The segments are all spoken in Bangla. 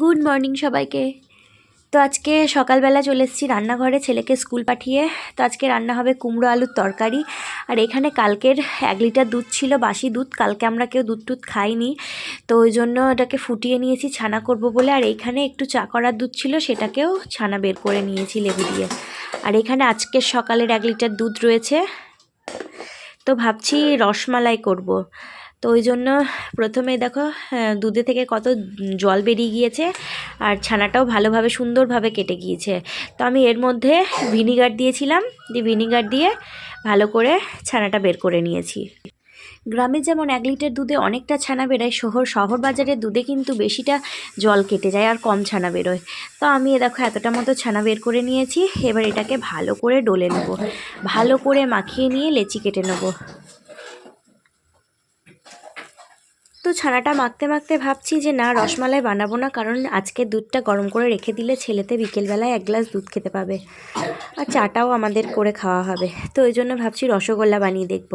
গুড মর্নিং সবাইকে। তো আজকে সকালবেলা চলে এসেছি রান্নাঘরে ছেলেকে স্কুল পাঠিয়ে। তো আজকে রান্না হবে কুমড়ো আলুর তরকারি। আর এখানে কালকের 1 লিটার দুধ ছিল, বাসি দুধ। কালকে আমরা কেউ দুধ টুধ খাইনি, তো ওই জন্য এটাকে ফুটিয়ে নিয়েছি ছানা করব বলে। আর এইখানে একটু চা করার দুধ ছিল, সেটাকেও ছানা বের করে নিয়েছি লেবু দিয়ে। আর এখানে আজকের সকালের 1 লিটার দুধ রয়েছে, তো ভাবছি রসমালাই করব। তো ওই জন্য প্রথমে দেখো দুধে থেকে কত জল বেরিয়ে গিয়েছে, আর ছানাটাও ভালোভাবে সুন্দরভাবে কেটে গিয়েছে। তো আমি এর মধ্যে ভিনিগার দিয়েছিলাম, ভিনিগার দিয়ে ভালো করে ছানাটা বের করে নিয়েছি। গ্রামে যেমন 1 লিটার দুধে অনেকটা ছানা বেরোয়, শহর বাজারের দুধে কিন্তু বেশিটা জল কেটে যায় আর কম ছানা বেরোয়। তো আমি দেখো এতটা মতো ছানা বের করে নিয়েছি। এবার এটাকে ভালো করে ডলে নেব, ভালো করে মাখিয়ে নিয়ে লেচি কেটে নেব। তো ছানাটা মাখতে মাখতে ভাবছি যে না, রসমালাই বানাবো না, কারণ আজকে দুধটা গরম করে রেখে দিলে ছেলেতে বিকেলবেলায় 1 গ্লাস দুধ খেতে পাবে, আর চাটাও আমাদের করে খাওয়া হবে। তো ওই জন্য ভাবছি রসগোল্লা বানিয়ে দেখব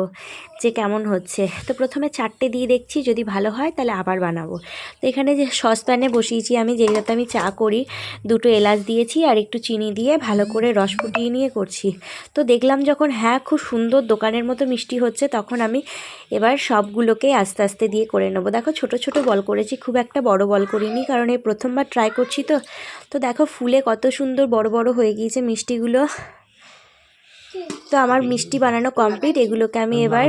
যে কেমন হচ্ছে। তো প্রথমে 4টে দিয়ে দেখছি, যদি ভালো হয় তাহলে আবার বানাবো। তো এখানে যে সসপ্যানে বসিয়েছি আমি, যেটাতে আমি চা করি, 2টো এলাচ দিয়েছি আর একটু চিনি দিয়ে ভালো করে রস ফুটিয়ে নিয়ে করছি। তো দেখলাম যখন খুব সুন্দর দোকানের মতো মিষ্টি হচ্ছে, তখন আমি এবার সবগুলোকে আস্তে আস্তে দিয়ে করে নেবো। দেখো ছোট ছোট বল করেছি, খুব একটা বড় বল করিনি, কারণ এই প্রথমবার ট্রাই করছি। তো দেখো ফুলে কত সুন্দর বড় বড় হয়ে গিয়েছে মিষ্টিগুলো। তো আমার মিষ্টি বানানো কমপ্লিট। এগুলোকে আমি এবার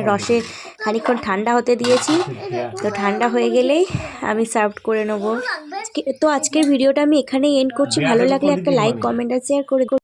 রসে খানিকক্ষণ ঠান্ডা হতে দিয়েছি। তো ঠান্ডা হয়ে গেলেই আমি সার্ভ করে নেবো। তো আজকের ভিডিওটা আমি এখানেই এন্ড করছি। ভালো লাগলে একটা লাইক, কমেন্ট আর শেয়ার করে